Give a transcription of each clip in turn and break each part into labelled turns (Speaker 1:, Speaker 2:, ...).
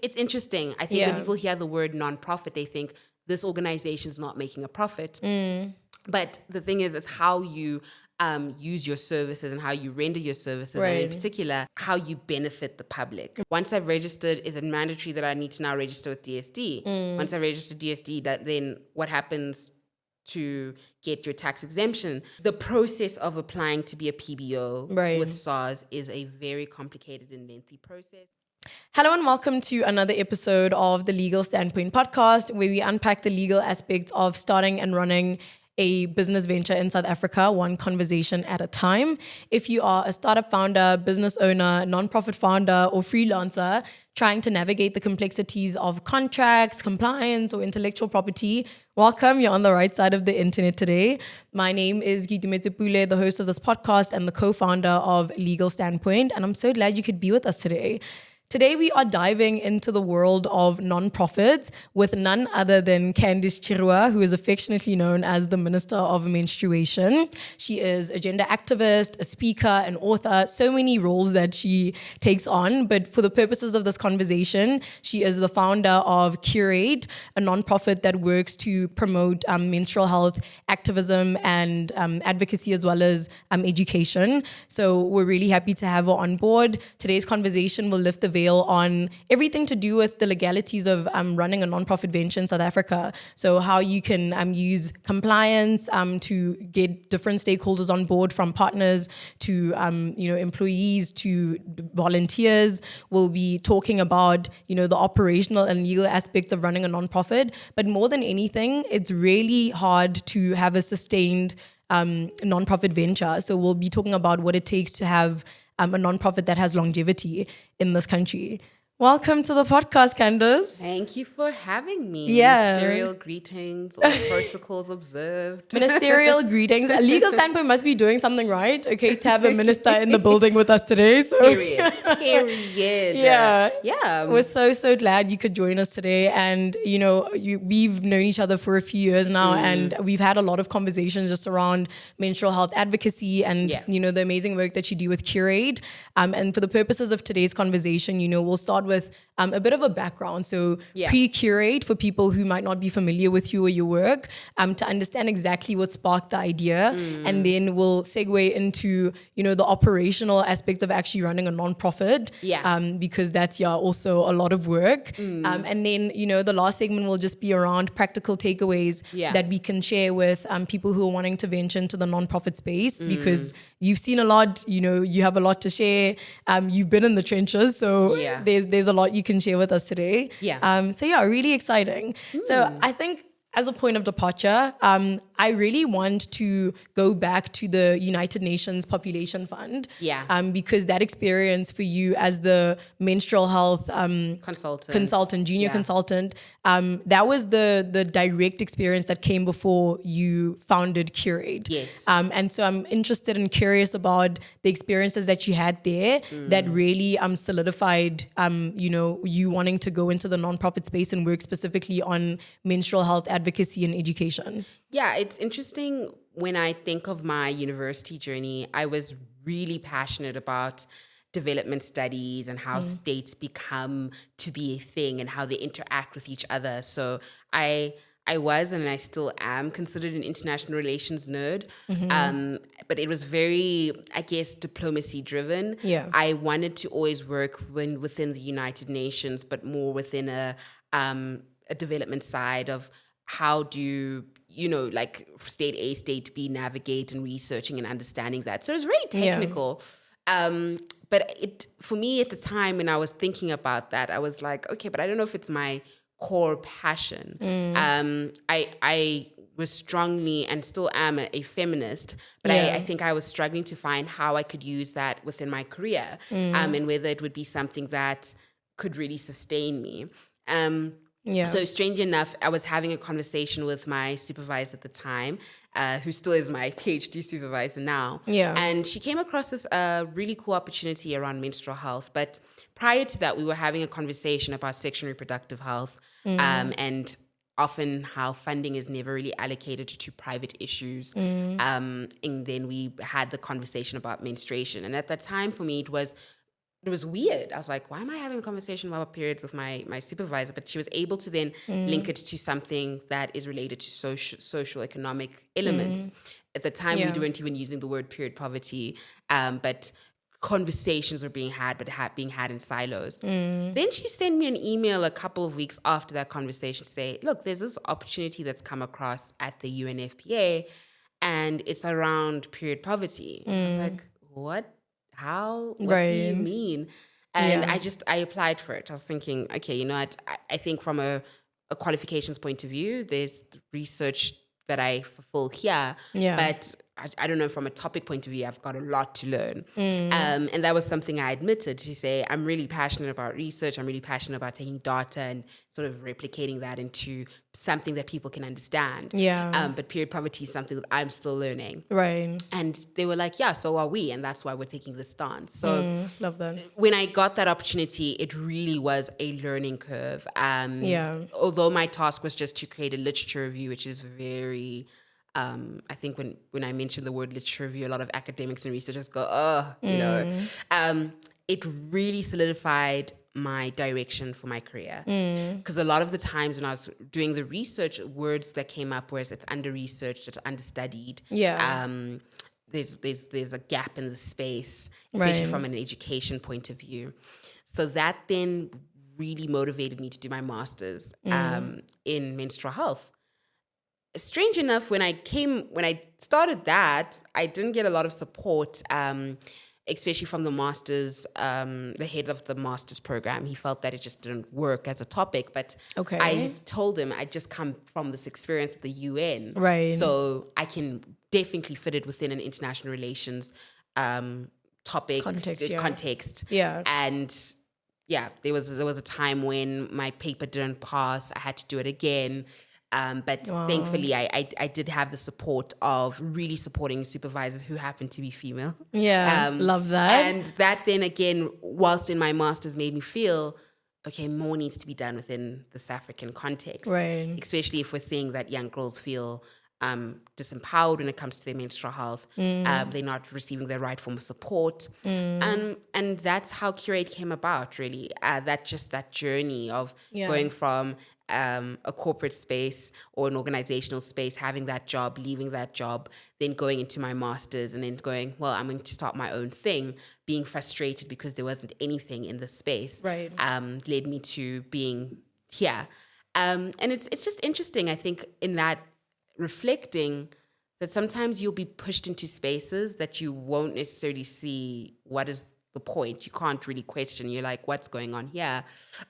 Speaker 1: It's interesting. I think when people hear the word nonprofit, they think this organization is not making a profit. But the thing is, it's how you use your services and how you render your services, and in particular, how you benefit the public. Once I've registered, is it mandatory that I need to now register with DSD? Once I register DSD, then what happens to get your tax exemption? The process of applying to be a PBO with SARS is a very complicated and lengthy process.
Speaker 2: Hello and welcome to another episode of the Legal Standpoint podcast, where we unpack the legal aspects of starting and running a business venture in South Africa, one conversation at a time. If you are a startup founder, business owner, nonprofit founder, or freelancer trying to navigate the complexities of contracts, compliance, or intellectual property, welcome. You're on the right side of the internet today. My name is Qrate, the host of this podcast and the co-founder of Legal Standpoint, and I'm so glad you could be with us today. Today, we are diving into the world of nonprofits with none other than Candice Chirwa, who is affectionately known as the Minister of Menstruation. She is a gender activist, a speaker, an author, so many roles that she takes on. But for the purposes of this conversation, she is the founder of Qrate, a nonprofit that works to promote menstrual health activism and advocacy, as well as education. So we're really happy to have her on board. Today's conversation will lift the on everything to do with the legalities of running a nonprofit venture in South Africa. So how you can use compliance to get different stakeholders on board, from partners to employees to volunteers. We'll be talking about the operational and legal aspects of running a nonprofit. But more than anything, it's really hard to have a sustained nonprofit venture. So we'll be talking about what it takes to have a nonprofit that has longevity in this country. Welcome to the podcast, Candice.
Speaker 1: Thank you for having me.
Speaker 2: Yeah.
Speaker 1: Ministerial greetings, all protocols observed.
Speaker 2: Ministerial greetings. A legal standpoint must be doing something right, okay, to have a minister in the building with us today. So.
Speaker 1: Period.
Speaker 2: Yeah. We're so glad you could join us today. And, we've known each other for a few years now, and we've had a lot of conversations just around menstrual health advocacy and, the amazing work that you do with Qrate. And for the purposes of today's conversation, we'll start with a bit of a background. So pre-Qrate, for people who might not be familiar with you or your work, to understand exactly what sparked the idea. And then we'll segue into, the operational aspects of actually running a nonprofit. Because that's also a lot of work. And then, the last segment will just be around practical takeaways that we can share with people who are wanting to venture into the nonprofit space, because you've seen a lot, you have a lot to share. You've been in the trenches, so there's a lot you can share with us today. Really exciting. So I think, as a point of departure, I really want to go back to the United Nations Population Fund. Because that experience for you as the menstrual health consultant, junior consultant, that was the direct experience that came before you founded Qrate.
Speaker 1: Yes.
Speaker 2: And so I'm interested and curious about the experiences that you had there that really solidified, you wanting to go into the nonprofit space and work specifically on menstrual health advocacy and education.
Speaker 1: Yeah, it's interesting. When I think of my university journey, I was really passionate about development studies and how states become to be a thing and how they interact with each other. So I was, and I still am, considered an international relations nerd. But it was very, I guess, diplomacy driven. I wanted to always work within the United Nations, but more within a development side of how do state A, state B navigate and researching and understanding that. So it was very technical. But for me at the time when I was thinking about that, I was like, okay, but I don't know if it's my core passion. I was strongly and still am a feminist, but I think I was struggling to find how I could use that within my career, and whether it would be something that could really sustain me. So strangely enough, I was having a conversation with my supervisor at the time, who still is my PhD supervisor now. And she came across this really cool opportunity around menstrual health. But prior to that, we were having a conversation about sexual and reproductive health, and often how funding is never really allocated to private issues. And then we had the conversation about menstruation. And at that time, for me, it was it was weird. I was like, why am I having a conversation about periods with my supervisor? But she was able to then link it to something that is related to social economic elements. At the time, we weren't even using the word period poverty, but conversations were being had, but being had in silos. Then she sent me an email a couple of weeks after that conversation to say, look, there's this opportunity that's come across at the UNFPA, and it's around period poverty. I was like, what? How? What do you mean? And I applied for it. I was thinking, okay, you know what? I think from a qualifications point of view, there's research that I fulfill here. But I don't know, from a topic point of view, I've got a lot to learn. And that was something I admitted to say, I'm really passionate about research. I'm really passionate about taking data and sort of replicating that into something that people can understand. But period poverty is something that I'm still learning. And they were like, yeah, so are we. And that's why we're taking this stance. So
Speaker 2: love that.
Speaker 1: When I got that opportunity, it really was a learning curve. Although my task was just to create a literature review, which is very... I think when I mention the word literature review, a lot of academics and researchers go, you know. It really solidified my direction for my career. Because a lot of the times when I was doing the research, words that came up was it's under-researched, it's understudied. There's a gap in the space, especially from an education point of view. So that then really motivated me to do my master's in menstrual health. Strange enough, when I started that, I didn't get a lot of support, especially from the master's, the head of the master's program. He felt that it just didn't work as a topic. But I told him I'd just come from this experience at the UN. So I can definitely fit it within an international relations topic context. And there was a time when my paper didn't pass. I had to do it again. But thankfully, I did have the support of really supporting supervisors who happened to be female.
Speaker 2: Love that.
Speaker 1: And that then again, whilst in my master's, made me feel, okay, more needs to be done within the South African context. Especially if we're seeing that young girls feel disempowered when it comes to their menstrual health. They're not receiving the right form of support. And that's how Qrate came about, really. That journey of going from a corporate space or an organizational space, having that job, leaving that job, then going into my master's and then going, well, I'm going to start my own thing, being frustrated because there wasn't anything in the space, led me to being here. And it's just interesting, I think, in that reflecting that sometimes you'll be pushed into spaces that you won't necessarily see what is the point. You can't really question. You're like, what's going on here?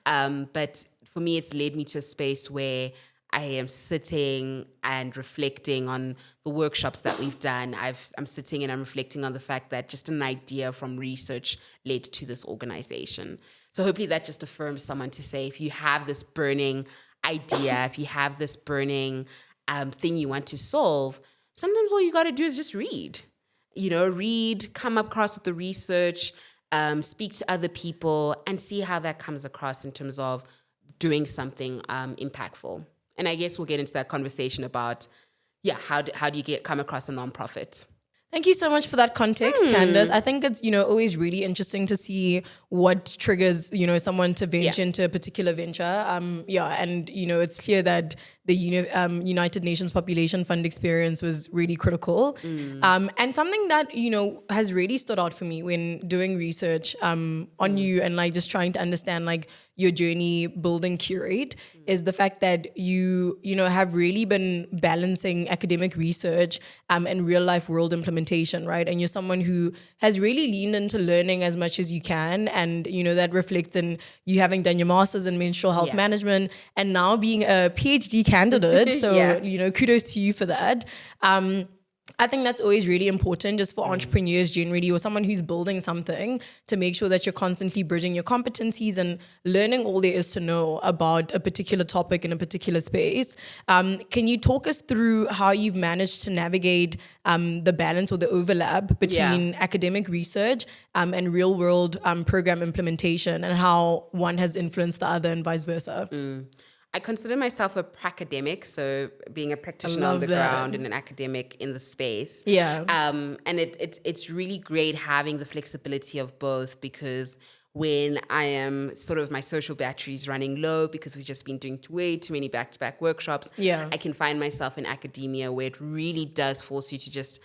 Speaker 1: But for me, it's led me to a space where I am sitting and reflecting on the workshops that we've done. I'm sitting and I'm reflecting on the fact that just an idea from research led to this organization. So hopefully that just affirms someone to say, if you have this burning idea, if you have this burning thing you want to solve, sometimes all you got to do is just read. Read, come across with the research, speak to other people, and see how that comes across in terms of doing something impactful. And I guess we'll get into that conversation about, how do you come across a nonprofit?
Speaker 2: Thank you so much for that context, Candice. I think it's, always really interesting to see what triggers, someone to venture into a particular venture. And, it's clear that the United Nations Population Fund experience was really critical. And something that, has really stood out for me when doing research on you and just trying to understand your journey building Qrate is the fact that you have really been balancing academic research and real life world implementation, right? And you're someone who has really leaned into learning as much as you can, and that reflects in you having done your master's in menstrual health management and now being a PhD candidate. So kudos to you for that. I think that's always really important just for entrepreneurs generally, or someone who's building something, to make sure that you're constantly bridging your competencies and learning all there is to know about a particular topic in a particular space. Can you talk us through how you've managed to navigate the balance or the overlap between academic research and real world program implementation, and how one has influenced the other and vice versa?
Speaker 1: I consider myself a pracademic, so being a practitioner on the ground and an academic in the space. And it's really great having the flexibility of both, because when I am sort of my social batteries running low because we've just been doing way too many back-to-back workshops.
Speaker 2: Yeah.
Speaker 1: I can find myself in academia where it really does force you to just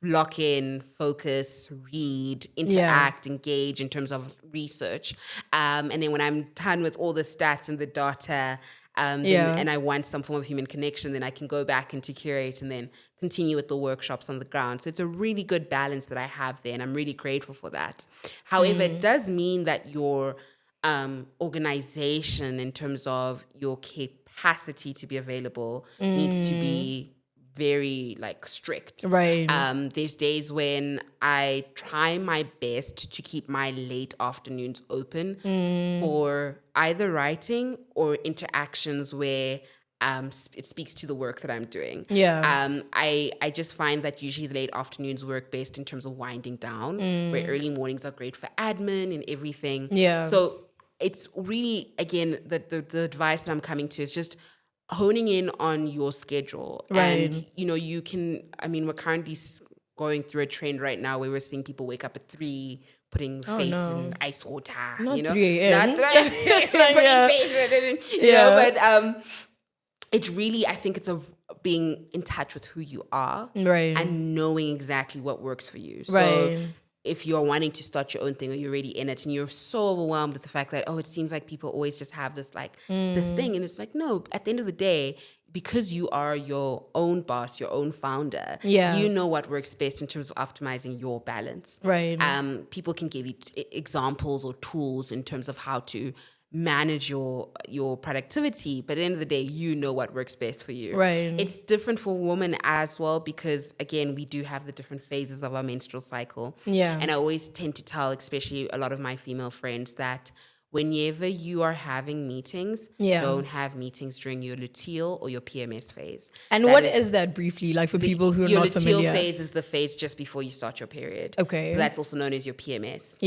Speaker 1: lock in, focus, read, interact, engage in terms of research. And then when I'm done with all the stats and the data, and I want some form of human connection, then I can go back into Qrate and then continue with the workshops on the ground. So it's a really good balance that I have there, and I'm really grateful for that. However, it does mean that your organization in terms of your capacity to be available needs to be very like strict.
Speaker 2: Right.
Speaker 1: There's days when I try my best to keep my late afternoons open for either writing or interactions where it speaks to the work that I'm doing. I just find that usually the late afternoons work best in terms of winding down, where early mornings are great for admin and everything. So it's really, again, the advice that I'm coming to is just honing in on your schedule. And, you can, we're currently going through a trend right now where we're seeing people wake up at 3, putting face in ice water.
Speaker 2: Not 3 a.m.
Speaker 1: Not 3 putting face in, but it really, I think it's being in touch with who you are and knowing exactly what works for you. So if you're wanting to start your own thing or you're already in it and you're so overwhelmed with the fact that, it seems like people always just have this this thing. And it's like, no, at the end of the day, because you are your own boss, your own founder, you know what works best in terms of optimizing your balance. People can give you examples or tools in terms of how to manage your productivity, but at the end of the day, you know what works best for you. It's different for women as well because, again, we do have the different phases of our menstrual cycle. And I always tend to tell, especially a lot of my female friends, that whenever you are having meetings, don't have meetings during your luteal or your PMS phase.
Speaker 2: And what is that briefly, like for people who are not familiar?
Speaker 1: Your luteal phase is the phase just before you start your period. So that's also known as your PMS.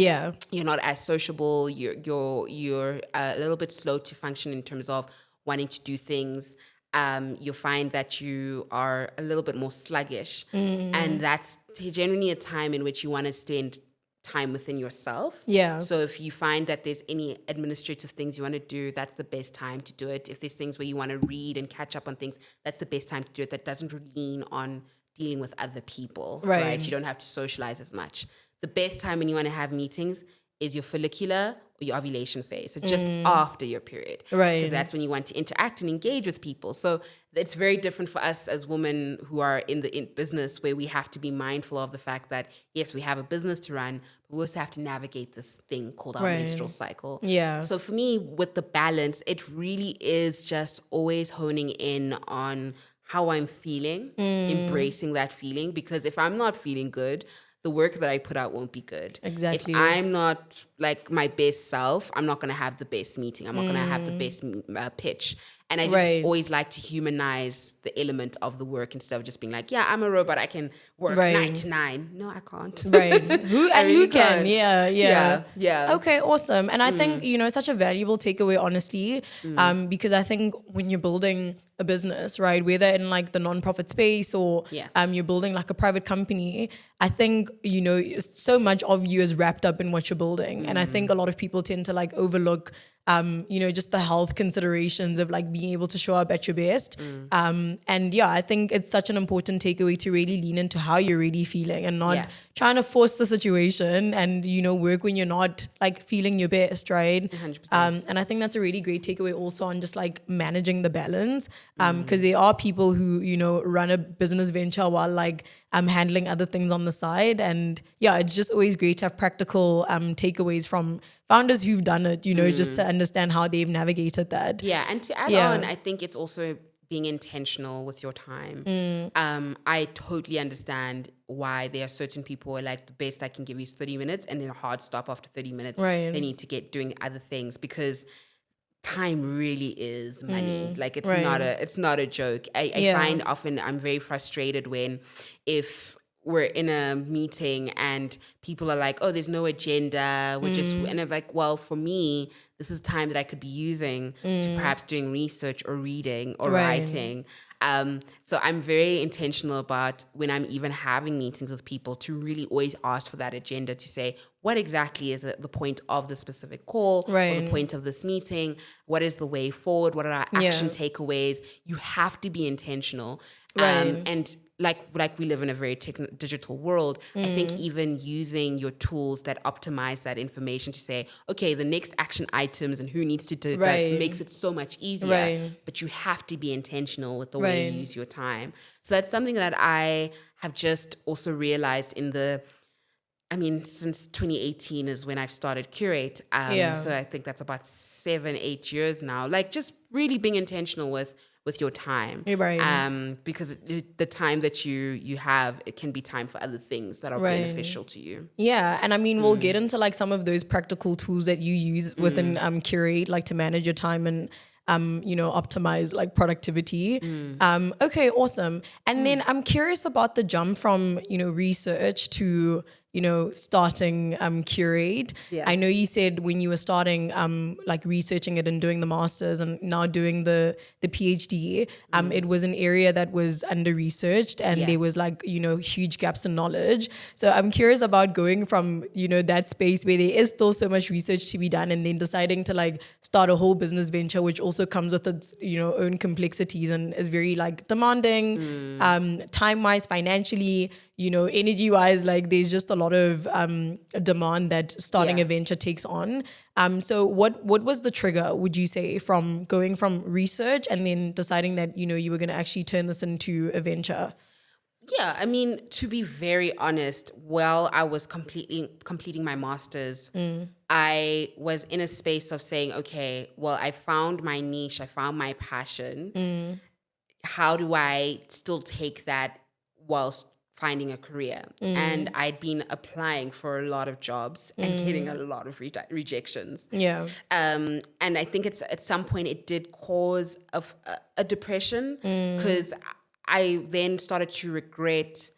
Speaker 1: You're not as sociable. You're a little bit slow to function in terms of wanting to do things. You'll find that you are a little bit more sluggish. And that's generally a time in which you want to spend time within yourself. So if you find that there's any administrative things you want to do, that's the best time to do it. If there's things where you want to read and catch up on things, that's the best time to do it. That doesn't lean on dealing with other people, right? You don't have to socialize as much. The best time when you want to have meetings is your follicular or your ovulation phase. So just after your period. Because that's when you want to interact and engage with people. So it's very different for us as women who are in business, where we have to be mindful of the fact that, yes, we have a business to run, but we also have to navigate this thing called our menstrual cycle. So for me, with the balance, it really is just always honing in on how I'm feeling, embracing that feeling. Because if I'm not feeling good, the work that I put out won't be good. If I'm not like my best self, I'm not going to have the best meeting. I'm not going to have the best pitch. And I just always like to humanize the element of the work instead of just being like, I'm a robot. I can work 9 to 9. No, I can't.
Speaker 2: Who can?
Speaker 1: Yeah.
Speaker 2: Okay, awesome. And I think, such a valuable takeaway, honestly, because I think when you're building a business, right, whether in like the nonprofit space or you're building like a private company, I think, so much of you is wrapped up in what you're building. And I think a lot of people tend to like overlook just the health considerations of like being able to show up at your best. I think it's such an important takeaway to really lean into how you're really feeling and not trying to force the situation and, work when you're not like feeling your best, right?
Speaker 1: 100%.
Speaker 2: And I think that's a really great takeaway also on just like managing the balance. Because there are people who, run a business venture while like handling other things on the side. And it's just always great to have practical takeaways from founders who've done it, just to understand how they've navigated that.
Speaker 1: Yeah, and to add on, I think it's also being intentional with your time. I totally understand why there are certain people who are like, the best I can give you is 30 minutes and then a hard stop after 30 minutes. They need to get doing other things because time really is money. Like it's not a joke. I find often I'm very frustrated if we're in a meeting and people are like, oh, there's no agenda. And I'm like, well, for me, the this is time that I could be using to perhaps doing research or reading or
Speaker 2: Right.
Speaker 1: writing. So I'm very intentional about when I'm even having meetings with people to really always ask for that agenda to say, what exactly is the point of the specific call or
Speaker 2: Right.
Speaker 1: the point of this meeting? What is the way forward? What are our action takeaways? You have to be intentional.
Speaker 2: Right.
Speaker 1: And like we live in a very digital world, I think even using your tools that optimize that information to say, okay, the next action items and who needs to do that
Speaker 2: Right.
Speaker 1: makes it so much easier.
Speaker 2: Right.
Speaker 1: But you have to be intentional with the way
Speaker 2: Right.
Speaker 1: you use your time. So that's something that I have just also realized since 2018 is when I've started Qrate. So I think that's about 7-8 years now. Like just really being intentional with your time.
Speaker 2: Right.
Speaker 1: Because the time that you have, it can be time for other things that are beneficial to you.
Speaker 2: Yeah, and I mean, we'll get into like some of those practical tools that you use within Qrate, like to manage your time and optimize like productivity. Okay, awesome. And then I'm curious about the jump from research to starting Qrate.
Speaker 1: Yeah.
Speaker 2: I know you said when you were starting like researching it and doing the masters and now doing the PhD, it was an area that was under researched and there was like huge gaps in knowledge. So I'm curious about going from that space where there is still so much research to be done and then deciding to like start a whole business venture, which also comes with its own complexities and is very like demanding, time-wise, financially, energy-wise. Like there's just a lot of demand that starting a venture takes on. So what was the trigger, would you say, from going from research and then deciding that you were going to actually turn this into a venture?
Speaker 1: Yeah, I mean, to be very honest, while I was completing my master's, I was in a space of saying, okay, well, I found my niche, I found my passion. How do I still take that whilst finding a career? And I'd been applying for a lot of jobs and getting a lot of rejections.
Speaker 2: Yeah.
Speaker 1: And I think it's at some point it did cause a depression because I then started to regret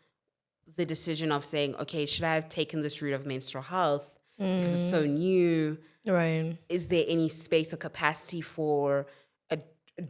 Speaker 1: the decision of saying, okay, should I have taken this route of menstrual health because it's so new?
Speaker 2: Right.
Speaker 1: Is there any space or capacity for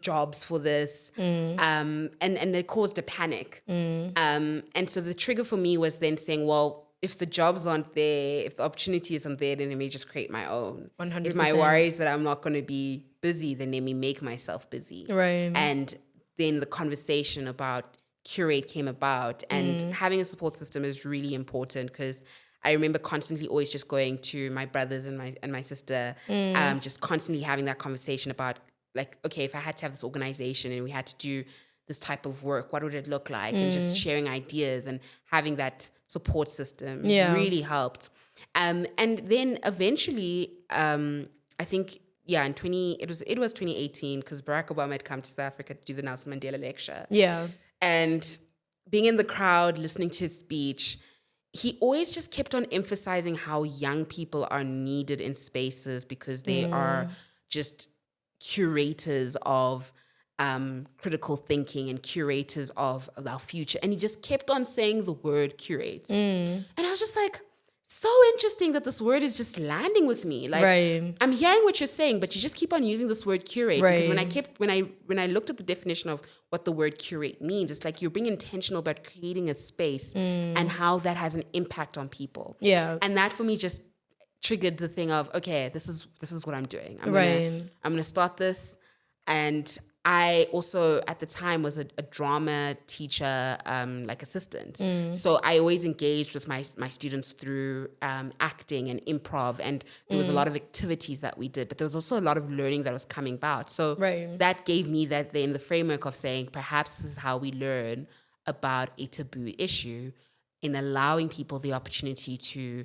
Speaker 1: jobs for this? And it caused a panic. And so the trigger for me was then saying, well, if the jobs aren't there, if the opportunity isn't there, then let me just create my own.
Speaker 2: 100%.
Speaker 1: If my worry is that I'm not going to be busy, then let me make myself busy.
Speaker 2: Right.
Speaker 1: And then the conversation about Qrate came about, and having a support system is really important because I remember constantly always just going to my brothers and my sister, just constantly having that conversation about like, okay, if I had to have this organization and we had to do this type of work, what would it look like? And just sharing ideas and having that support system really helped. And then eventually, I think, it was 2018 because Barack Obama had come to South Africa to do the Nelson Mandela lecture.
Speaker 2: Yeah.
Speaker 1: And being in the crowd, listening to his speech, he always just kept on emphasizing how young people are needed in spaces because they are just curators of critical thinking and curators of our future. And he just kept on saying the word curate. And I was just like, so interesting that this word is just landing with me. Like, I'm hearing what you're saying, but you just keep on using this word curate. Because when I looked at the definition of what the word curate means, it's like you're being intentional about creating a space and how that has an impact on people.
Speaker 2: Yeah.
Speaker 1: And that for me just triggered the thing of, okay, this is what I'm doing. I'm gonna start this. And I also at the time was a drama teacher, like assistant. So I always engaged with my students through acting and improv, and there was a lot of activities that we did, but there was also a lot of learning that was coming about. So that gave me that then the framework of saying perhaps this is how we learn about a taboo issue, in allowing people the opportunity to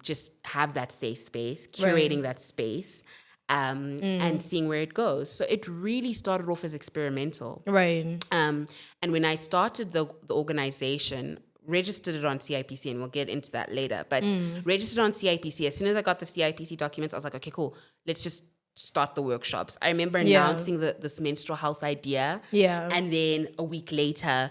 Speaker 1: just have that safe space, curating that space. And seeing where it goes. So it really started off as experimental. And when I started the organization, registered it on CIPC, and we'll get into that later, but registered on CIPC, as soon as I got the CIPC documents, I was like, okay, cool, let's just start the workshops. I remember announcing this menstrual health idea. And then a week later,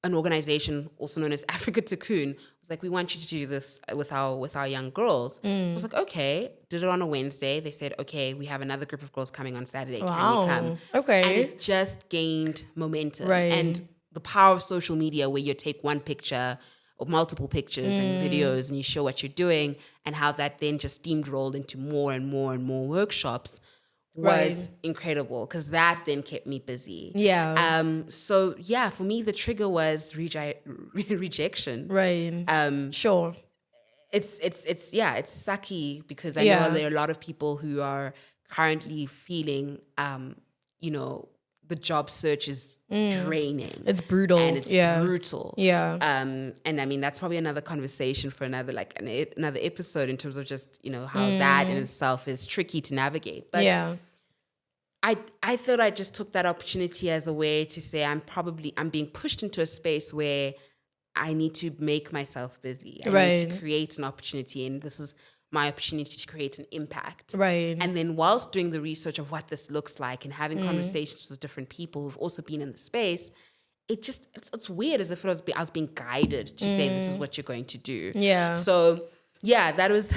Speaker 1: an organization also known as Africa Cocoon was like, we want you to do this with our young girls. I was like, okay. Did it on a Wednesday. They said, okay, we have another group of girls coming on Saturday. Can you come?
Speaker 2: Okay.
Speaker 1: And it just gained momentum.
Speaker 2: Right.
Speaker 1: And the power of social media, where you take one picture or multiple pictures and videos and you show what you're doing, and how that then just steamrolled into more and more and more workshops was incredible, because that then kept me busy.
Speaker 2: Yeah.
Speaker 1: So yeah, for me, the trigger was rejection.
Speaker 2: Right. Sure.
Speaker 1: It's sucky, because I know there are a lot of people who are currently feeling, the job search is draining.
Speaker 2: It's brutal.
Speaker 1: And it's brutal.
Speaker 2: Yeah.
Speaker 1: And I mean, that's probably another conversation for another episode, in terms of just, how that in itself is tricky to navigate. But I thought I just took that opportunity as a way to say, I'm being pushed into a space where I need to make myself busy. I need to create an opportunity, and this is my opportunity to create an impact.
Speaker 2: Right.
Speaker 1: And then whilst doing the research of what this looks like and having conversations with different people who've also been in the space, it's weird, as if I was being guided to say, this is what you're going to do.
Speaker 2: Yeah.
Speaker 1: So yeah, that was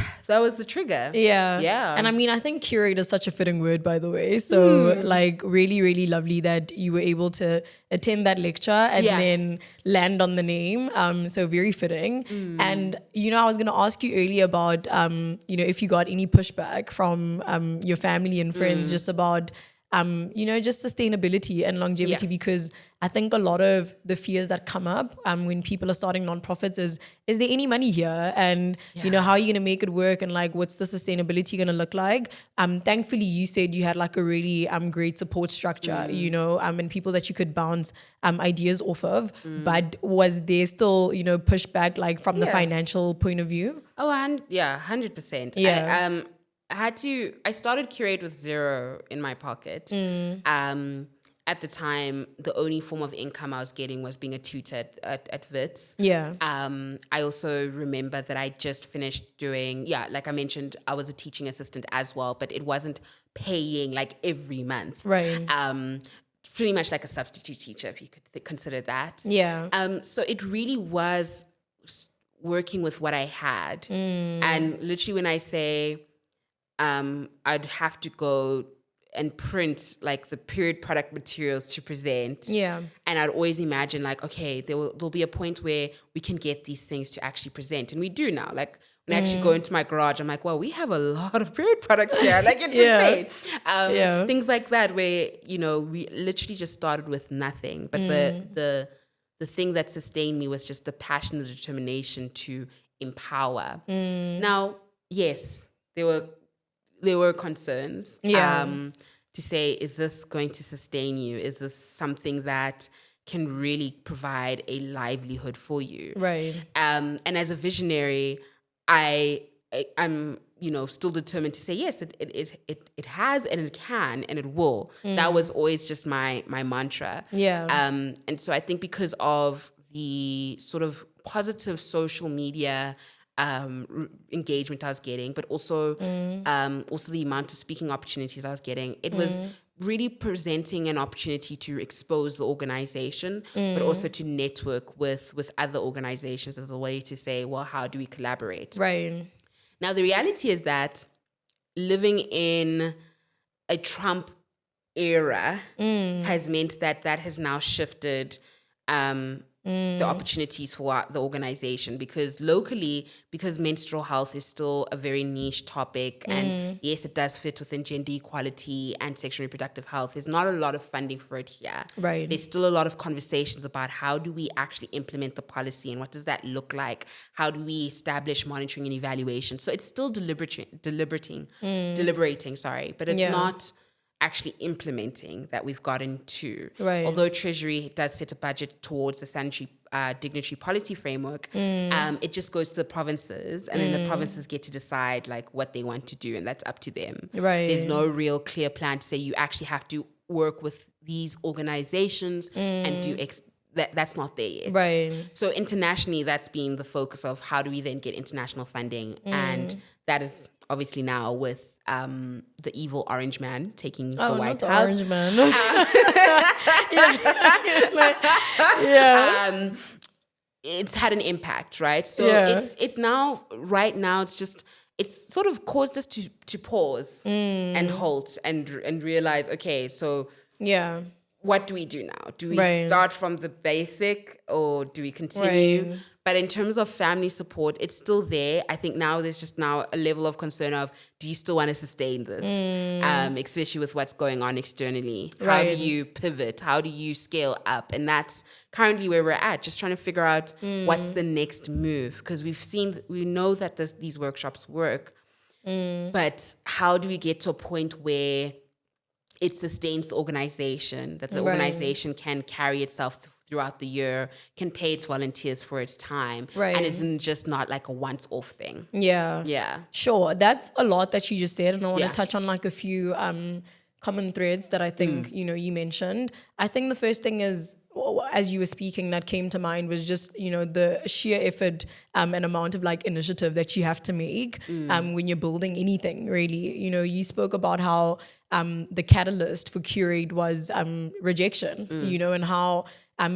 Speaker 1: the trigger.
Speaker 2: Yeah.
Speaker 1: Yeah.
Speaker 2: And I mean, I think curate is such a fitting word, by the way. So like really, really lovely that you were able to attend that lecture and then land on the name. So very fitting. And, I was going to ask you earlier about, if you got any pushback from your family and friends just about, just sustainability and longevity, because I think a lot of the fears that come up when people are starting nonprofits is there any money here? And, how are you going to make it work? And like, what's the sustainability going to look like? Thankfully, you said you had like a really great support structure, and people that you could bounce ideas off of. But was there still, pushback like from the financial point of view?
Speaker 1: Oh, 100%.
Speaker 2: Yeah.
Speaker 1: I started Qrate with zero in my pocket. At the time, the only form of income I was getting was being a tutor at Wits.
Speaker 2: Yeah.
Speaker 1: I also remember that I just finished doing, like I mentioned, I was a teaching assistant as well, but it wasn't paying like every month.
Speaker 2: Right.
Speaker 1: Pretty much like a substitute teacher, if you could consider that.
Speaker 2: Yeah.
Speaker 1: So it really was working with what I had. And literally when I say, I'd have to go and print like the period product materials to present.
Speaker 2: Yeah.
Speaker 1: And I'd always imagine like, okay, there'll be a point where we can get these things to actually present. And we do now. Like when I actually go into my garage, I'm like, well, we have a lot of period products here. Like it's insane. Things like that where, we literally just started with nothing. But the thing that sustained me was just the passion, the determination to empower. Now, yes, there were concerns to say, is this going to sustain you? Is this something that can really provide a livelihood for you?
Speaker 2: Right.
Speaker 1: And as a visionary, I'm still determined to say, yes, it has and it can and it will. That was always just my mantra.
Speaker 2: Yeah.
Speaker 1: And so I think because of the sort of positive social media engagement I was getting, but also the amount of speaking opportunities I was getting, it was really presenting an opportunity to expose the organization, but also to network with other organizations as a way to say, well, how do we collaborate?
Speaker 2: Right.
Speaker 1: Now, the reality is that living in a Trump era has meant that has now shifted the opportunities for the organization, because locally, because menstrual health is still a very niche topic, and yes, it does fit within gender equality and sexual and reproductive health, there's not a lot of funding for it here.
Speaker 2: Right.
Speaker 1: There's still a lot of conversations about how do we actually implement the policy and what does that look like? How do we establish monitoring and evaluation? So it's still deliberating, but it's not actually implementing that we've gotten to.
Speaker 2: Right.
Speaker 1: Although Treasury does set a budget towards the sanitary dignitary policy framework, it just goes to the provinces, and then the provinces get to decide like what they want to do, and that's up to them.
Speaker 2: Right.
Speaker 1: There's no real clear plan to say you actually have to work with these organizations and do that's not there yet.
Speaker 2: Right.
Speaker 1: So internationally, that's been the focus of how do we then get international funding, and that is obviously now with the evil orange man taking the
Speaker 2: Oh, not
Speaker 1: White
Speaker 2: the
Speaker 1: House.
Speaker 2: orange man. Yeah.
Speaker 1: It's had an impact, right? So
Speaker 2: Yeah.
Speaker 1: it's now, right now, it's sort of caused us to pause and halt and realize, okay, so
Speaker 2: Yeah.
Speaker 1: what do we do now? Do we
Speaker 2: Right.
Speaker 1: start from the basic or do we continue?
Speaker 2: Right.
Speaker 1: But in terms of family support, it's still there. I think now there's just now a level of concern of, do you still want to sustain this? Especially with what's going on externally. How do
Speaker 2: Right.
Speaker 1: you pivot? How do you scale up? And that's currently where we're at, just trying to figure out what's the next move. Because we know that these workshops work, but how do we get to a point where it sustains the organization, that the
Speaker 2: Right.
Speaker 1: organization can carry itself throughout the year, can pay its volunteers for its time,
Speaker 2: Right.
Speaker 1: and isn't just not like a once-off thing.
Speaker 2: Yeah.
Speaker 1: Yeah.
Speaker 2: Sure. That's a lot that you just said. And I want to
Speaker 1: Yeah.
Speaker 2: touch on like a few common threads that I think, you mentioned. I think the first thing is, as you were speaking, that came to mind was just, the sheer effort and amount of like initiative that you have to make when you're building anything, really. You spoke about how the catalyst for Qrate was rejection, and how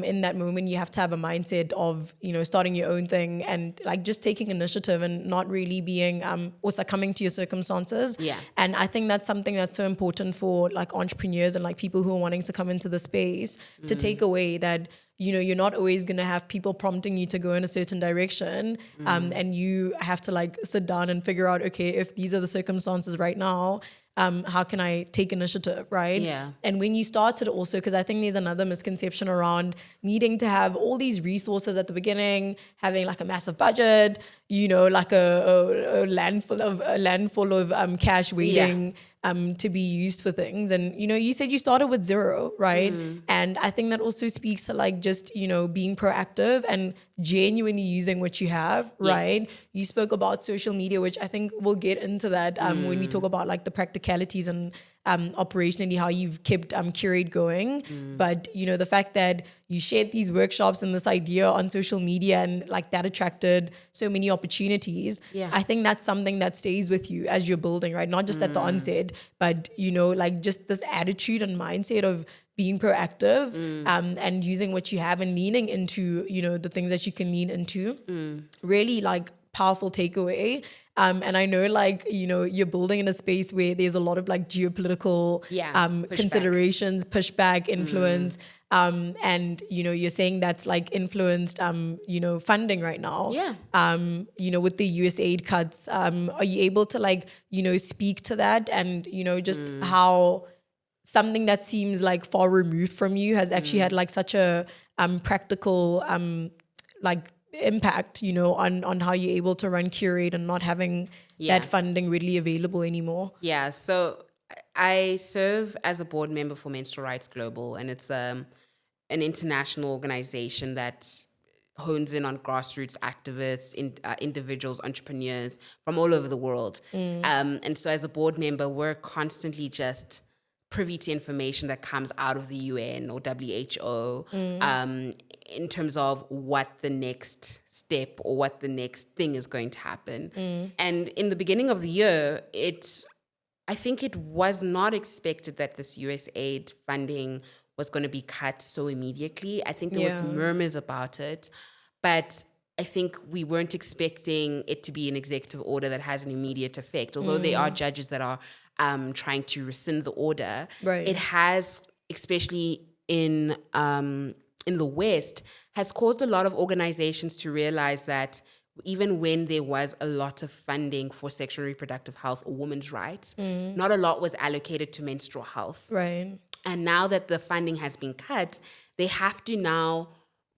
Speaker 2: in that moment you have to have a mindset of, starting your own thing and like just taking initiative and not really being or succumbing to your circumstances.
Speaker 1: Yeah.
Speaker 2: And I think that's something that's so important for like entrepreneurs and like people who are wanting to come into the space to take away that, you're not always going to have people prompting you to go in a certain direction. And you have to like sit down and figure out, okay, if these are the circumstances right now, how can I take initiative, right?
Speaker 1: Yeah.
Speaker 2: And when you started also, because I think there's another misconception around needing to have all these resources at the beginning, having like a massive budget, like a land full of cash waiting to be used for things. And, you said you started with zero, right? And I think that also speaks to like just, being proactive and genuinely using what you have, right?
Speaker 1: Yes.
Speaker 2: You spoke about social media, which I think we'll get into that when we talk about like the practicalities and operationally how you've kept Qrate going. But, the fact that you shared these workshops and this idea on social media and like that attracted so many opportunities.
Speaker 1: Yeah.
Speaker 2: I think that's something that stays with you as you're building, right? Not just at the onset, but, like just this attitude and mindset of being proactive and using what you have and leaning into, the things that you can lean into. Really like powerful takeaway. And I know like, you're building in a space where there's a lot of like geopolitical considerations, pushback, influence. And, you're saying that's like influenced, funding right now.
Speaker 1: Yeah.
Speaker 2: With the USAID cuts, are you able to like, speak to that and, just how something that seems like far removed from you has actually had like such a practical like impact, on how you're able to run Qrate and not having that funding readily available anymore?
Speaker 1: Yeah. So I serve as a board member for Menstrual Rights Global, and it's an international organization that hones in on grassroots activists, individuals, entrepreneurs from all over the world. And so as a board member, we're constantly just privy to information that comes out of the UN or WHO in terms of what the next step or what the next thing is going to happen. And in the beginning of the year, I think it was not expected that this USAID funding was going to be cut so immediately. I think there was murmurs about it, but I think we weren't expecting it to be an executive order that has an immediate effect. Although there are judges that are trying to rescind the order, it has, especially in the West, has caused a lot of organizations to realize that even when there was a lot of funding for sexual and reproductive health or women's rights, not a lot was allocated to menstrual health.
Speaker 2: Right.
Speaker 1: And now that the funding has been cut, they have to now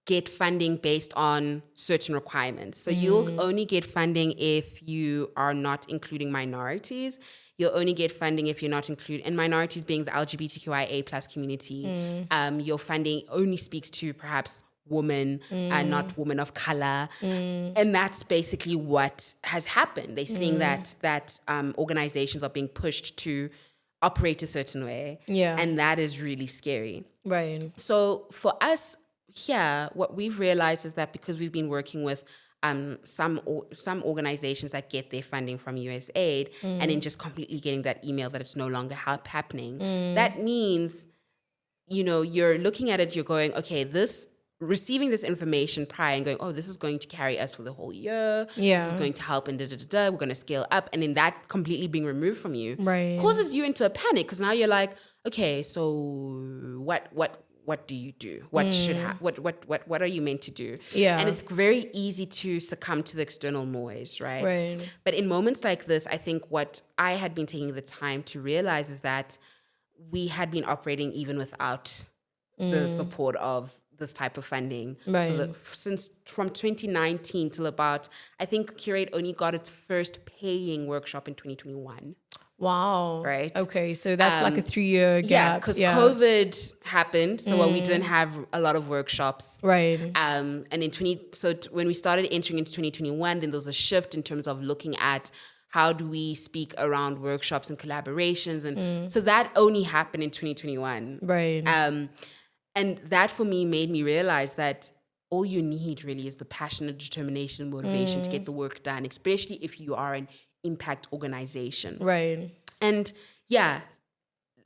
Speaker 1: get funding based on certain requirements. So you'll only get funding if you are not including minorities. You'll only get funding if you're not including, and minorities being the LGBTQIA plus community. Your funding only speaks to perhaps women and not women of color. And that's basically what has happened. They're seeing that organizations are being pushed to operate a certain way.
Speaker 2: Yeah.
Speaker 1: And that is really scary.
Speaker 2: Right.
Speaker 1: So for us here, what we've realized is that because we've been working with some organizations that get their funding from USAID and then just completely getting that email that it's no longer happening. That means, you're looking at it, you're going, okay, receiving this information prior and going, oh, this is going to carry us for the whole year.
Speaker 2: Yeah.
Speaker 1: This is going to help and we're going to scale up. And then that completely being removed from you causes you into a panic, because now you're like, okay, so what do you do? What should what are you meant to do?
Speaker 2: Yeah.
Speaker 1: And it's very easy to succumb to the external noise, right? But in moments like this, I think what I had been taking the time to realize is that we had been operating even without the support of this type of funding. Since from 2019 till about, I think Qrate only got its first paying workshop in 2021.
Speaker 2: Wow.
Speaker 1: Right.
Speaker 2: Okay, so that's like a 3-year gap.
Speaker 1: Yeah, because COVID happened, so we didn't have a lot of workshops.
Speaker 2: Right.
Speaker 1: And in when we started entering into 2021, then there was a shift in terms of looking at how do we speak around workshops and collaborations, and so that only happened in 2021.
Speaker 2: Right.
Speaker 1: And that for me made me realize that all you need really is the passion and determination and motivation to get the work done, especially if you are an impact organization.
Speaker 2: Right.
Speaker 1: And yeah,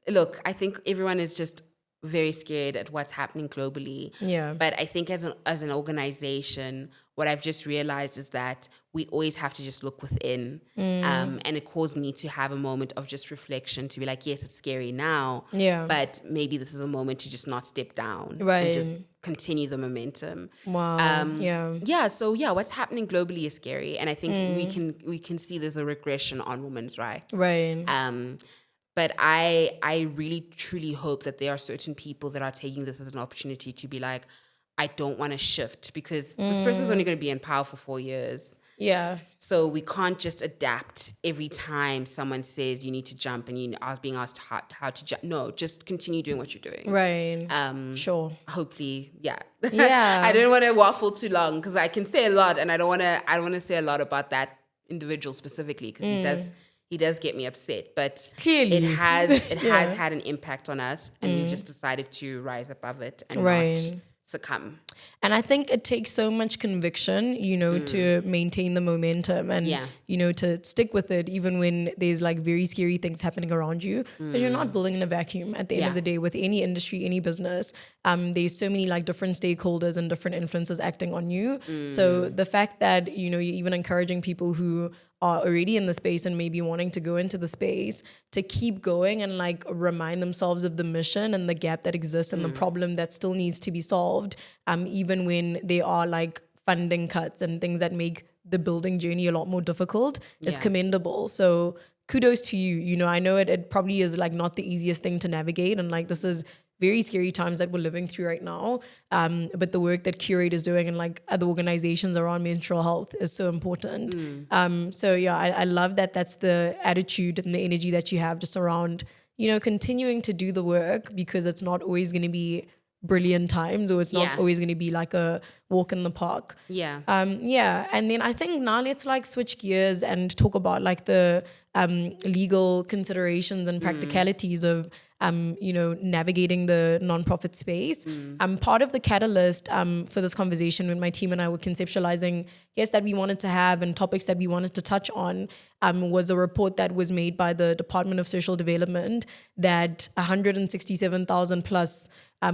Speaker 1: look, I think everyone is just very scared at what's happening globally.
Speaker 2: Yeah.
Speaker 1: But I think as an organization, what I've just realized is that we always have to just look within. And it caused me to have a moment of just reflection, to be like, yes, it's scary now.
Speaker 2: Yeah.
Speaker 1: But maybe this is a moment to just not step down.
Speaker 2: Right.
Speaker 1: And just continue the momentum.
Speaker 2: Wow.
Speaker 1: Yeah. So what's happening globally is scary. And I think we can see there's a regression on women's rights.
Speaker 2: Right.
Speaker 1: But I really, truly hope that there are certain people that are taking this as an opportunity to be like, I don't want to shift, because this person's only going to be in power for 4 years.
Speaker 2: Yeah.
Speaker 1: So we can't just adapt every time someone says you need to jump and I was being asked how to jump. No, just continue doing what you're doing.
Speaker 2: Right. Sure.
Speaker 1: Hopefully, yeah.
Speaker 2: Yeah.
Speaker 1: I didn't want to waffle too long, because I can say a lot, and I don't want to say a lot about that individual specifically, because he does get me upset. But
Speaker 2: clearly
Speaker 1: it has had an impact on us, and we've just decided to rise above it and not succumb.
Speaker 2: And I think it takes so much conviction, to maintain the momentum and, to stick with it, even when there's like very scary things happening around you, because you're not building in a vacuum at the end of the day with any industry, any business. There's so many like different stakeholders and different influences acting on you. So the fact that, you're even encouraging people who are already in the space and maybe wanting to go into the space to keep going and like remind themselves of the mission and the gap that exists and the problem that still needs to be solved, even when there are like funding cuts and things that make the building journey a lot more difficult, is commendable. So kudos to you. I know it probably is like not the easiest thing to navigate, and like this is very scary times that we're living through right now. But the work that Qrate is doing and like other organizations around menstrual health is so important. So yeah, I love that that's the attitude and the energy that you have just around, continuing to do the work, because it's not always going to be brilliant times, or it's not always going to be like a walk in the park. And then I think now let's like switch gears and talk about like the legal considerations and practicalities of navigating the nonprofit space. Part of the catalyst for this conversation, when my team and I were conceptualizing guests that we wanted to have and topics that we wanted to touch on, was a report that was made by the Department of Social Development that 167,000 plus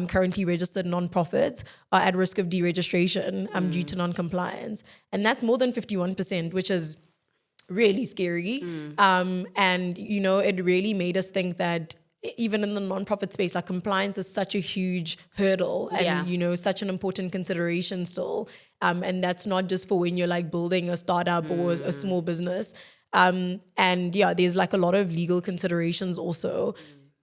Speaker 2: currently registered nonprofits are at risk of deregistration due to non-compliance. And that's more than 51%, which is really scary. And, it really made us think that even in the nonprofit space, like compliance is such a huge hurdle and, such an important consideration still. And that's not just for when you're like building a startup or a small business. There's like a lot of legal considerations also.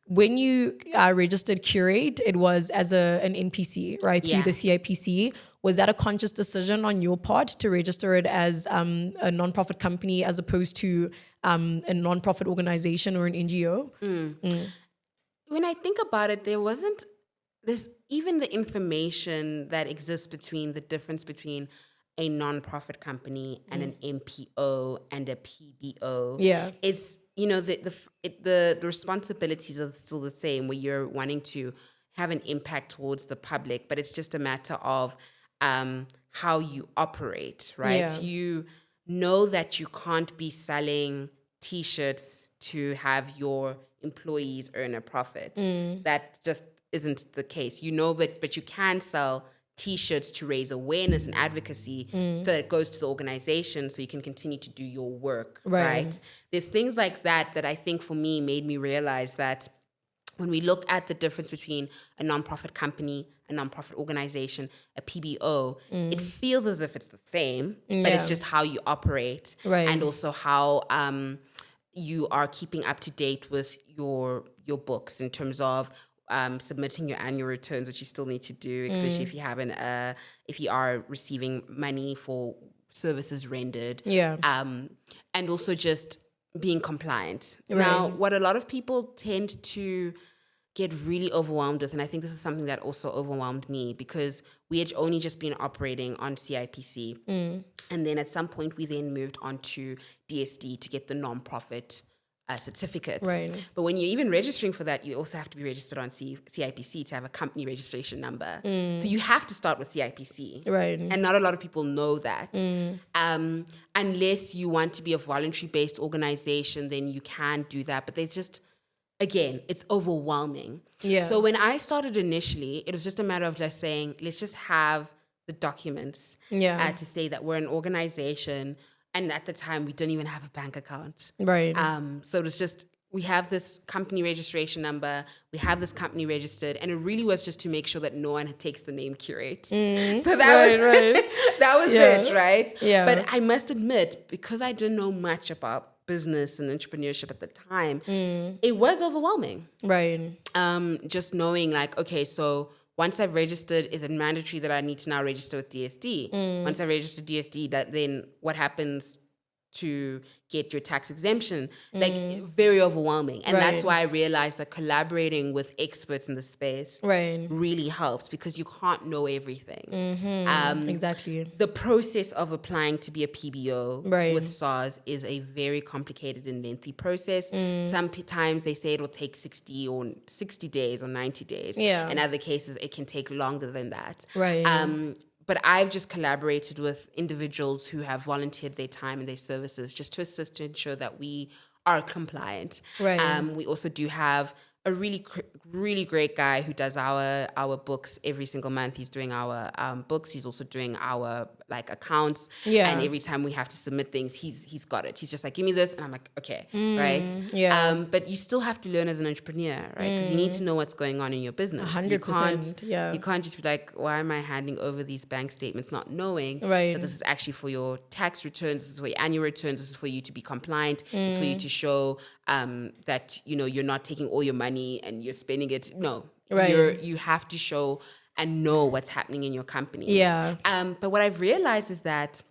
Speaker 2: When you registered Qrate, it was as an NPC, right, through the CIPC. Was that a conscious decision on your part to register it as a nonprofit company as opposed to a nonprofit organization or an NGO?
Speaker 1: When I think about it, there's even the information that exists between the difference between a nonprofit company and an MPO and a PBO. Yeah. It's, the responsibilities are still the same, where you're wanting to have an impact towards the public, but it's just a matter of how you operate, right?
Speaker 2: Yeah.
Speaker 1: You know that you can't be selling T-shirts to have your employees earn a profit. That just isn't the case. You know, but you can sell T-shirts to raise awareness and advocacy so that it goes to the organization so you can continue to do your work, right? There's things like that that I think for me made me realize that when we look at the difference between a nonprofit company, a nonprofit organization, a PBO, it feels as if it's the same, but it's just how you operate and also how you are keeping up to date with your books in terms of submitting your annual returns, which you still need to do, especially if you haven't, if you are receiving money for services rendered. And also just being compliant. Now, what a lot of people tend to get really overwhelmed with, and I think this is something that also overwhelmed me because we had only just been operating on CIPC. And then at some point we then moved on to DSD to get the nonprofit certificate. But when you're even registering for that, you also have to be registered on CIPC to have a company registration number. So you have to start with CIPC. And not a lot of people know that. Unless you want to be a voluntary-based organization, then you can do that. But there's just, again, it's overwhelming. So when I started initially, it was just a matter of just saying, let's just have the documents to say that we're an organization. And at the time, we didn't even have a bank account. So it was just, we have this company registration number, we have this company registered, and it really was just to make sure that no one takes the name Qrate. So that was that was it, right? But I must admit, because I didn't know much about business and entrepreneurship at the time, it was overwhelming. Just knowing like, okay, so once I've registered, is it mandatory that I need to now register with DSD? Once I register DSD, that then what happens to get your tax exemption? Like very overwhelming. And that's why I realized that collaborating with experts in the space really helps because you can't know everything.
Speaker 2: Exactly.
Speaker 1: The process of applying to be a PBO with SARS is a very complicated and lengthy process. Sometimes they say it will take 60 days or 90 days. In other cases, it can take longer than that. But I've just collaborated with individuals who have volunteered their time and their services just to assist to ensure that we are compliant. We also do have a really great guy who does our books every single month. He's doing our books. He's also doing our like accounts. And every time we have to submit things, he's got it. He's just like, give me this, and I'm like, okay, right. But you still have to learn as an entrepreneur, right? Because you need to know what's going on in your business.
Speaker 2: 100%.
Speaker 1: You can't just be like, why am I handing over these bank statements, not knowing that this is actually for your tax returns, this is for your annual returns, this is for you to be compliant, it's for you to show that you're not taking all your money and you're spending it. No, you have to show and know what's happening in your company. But what I've realized is that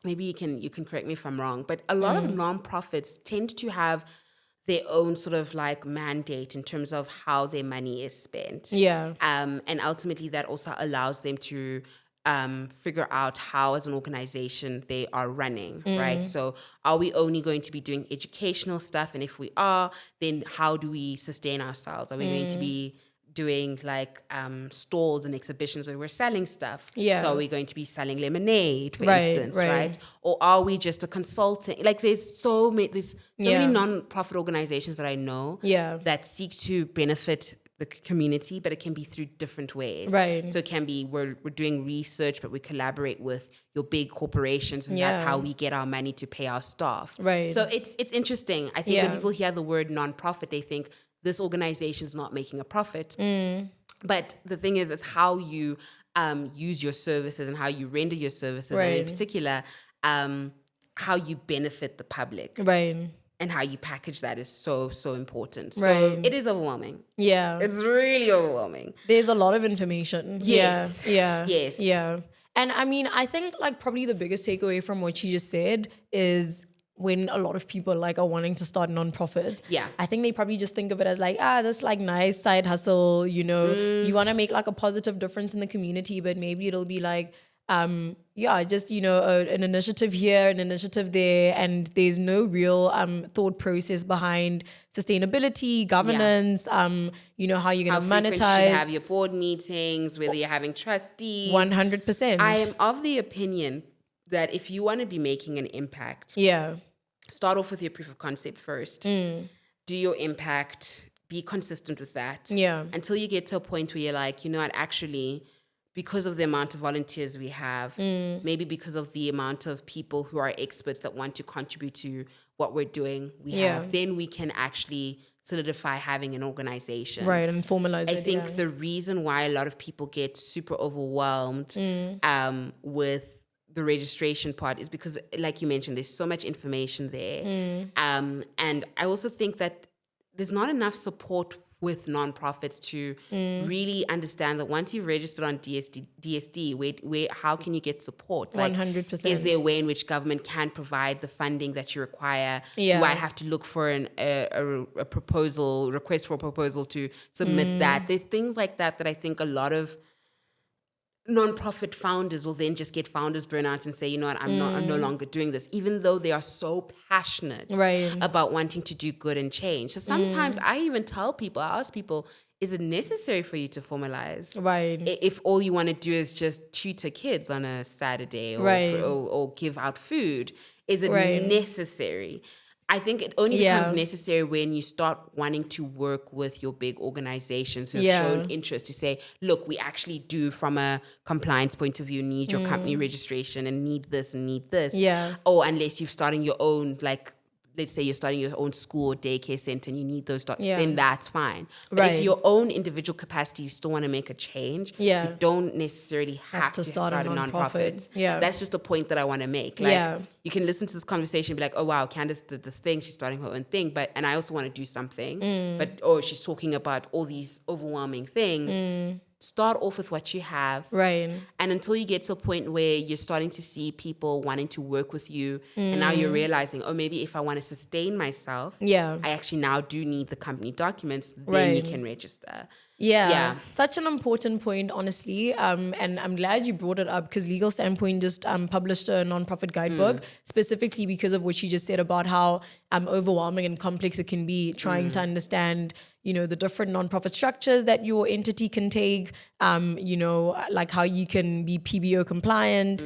Speaker 1: maybe you can correct me if I'm wrong, but a lot of nonprofits tend to have their own sort of like mandate in terms of how their money is spent. And ultimately that also allows them to figure out how as an organization they are running, right? So are we only going to be doing educational stuff? And if we are, then how do we sustain ourselves? Are we going to be doing like stalls and exhibitions where we're selling stuff? So are we going to be selling lemonade, for instance, right? Or are we just a consultant? Like there's so many non-profit organizations that I know that seek to benefit the community, but it can be through different ways. So it can be we're doing research, but we collaborate with your big corporations, and that's how we get our money to pay our staff. So it's interesting. I think when people hear the word nonprofit, they think this organization is not making a profit. But the thing is, it's how you use your services and how you render your services, and in particular, how you benefit the public. And how you package that is so important. So it is overwhelming. It's really overwhelming.
Speaker 2: There's a lot of information.
Speaker 1: Yes.
Speaker 2: And I mean, I think like probably the biggest takeaway from what she just said is when a lot of people like are wanting to start nonprofits. I think they probably just think of it as like, that's like nice side hustle, you want to make like a positive difference in the community, but maybe it'll be like just, an initiative here, an initiative there, and there's no real thought process behind sustainability, governance, how you're going to
Speaker 1: How frequent you should
Speaker 2: monetize.
Speaker 1: have your board meetings, whether you're having trustees.
Speaker 2: 100%.
Speaker 1: I am of the opinion that if you want to be making an impact, start off with your proof of concept first. Do your impact, be consistent with that. Until you get to a point where you're like, you know what, actually, because of the amount of volunteers we have, maybe because of the amount of people who are experts that want to contribute to what we're doing, then we can actually solidify having an organization.
Speaker 2: Right, and formalize it.
Speaker 1: I think the reason why a lot of people get super overwhelmed with the registration part is because, like you mentioned, there's so much information there. And I also think that there's not enough support with nonprofits to really understand that once you've registered on DSD, where how can you get support? Like,
Speaker 2: 100%.
Speaker 1: Is there a way in which government can provide the funding that you require? Do I have to look for a proposal, request for a proposal to submit that? There's things like that I think a lot of nonprofit founders will then just get founders burnout and say, you know what, I'm no longer doing this, even though they are so passionate about wanting to do good and change. So sometimes I even tell people, I ask people, is it necessary for you to formalize?
Speaker 2: Right.
Speaker 1: If all you want to do is just tutor kids on a Saturday or give out food, is it necessary? I think it only becomes necessary when you start wanting to work with your big organizations who have shown interest to say, look, we actually do, from a compliance point of view, need your company registration and need this and need this. Or unless you're starting your own, like, let's say you're starting your own school or daycare center and you need those then that's fine. But if your own individual capacity, you still want to make a change, you don't necessarily have to start a nonprofit. That's just a point that I want to make. Like, you can listen to this conversation and be like, oh, wow, Candice did this thing. She's starting her own thing. And I also want to do something. But, she's talking about all these overwhelming things. Start off with what you have. Right. And until you get to a point where you're starting to see people wanting to work with you, and now you're realizing, maybe if I want to sustain myself, I actually now do need the company documents, then you can register.
Speaker 2: Such an important point, honestly. And I'm glad you brought it up, because Legal Standpoint just published a nonprofit guidebook specifically because of what you just said about how overwhelming and complex it can be trying to understand, the different nonprofit structures that your entity can take, like how you can be PBO compliant,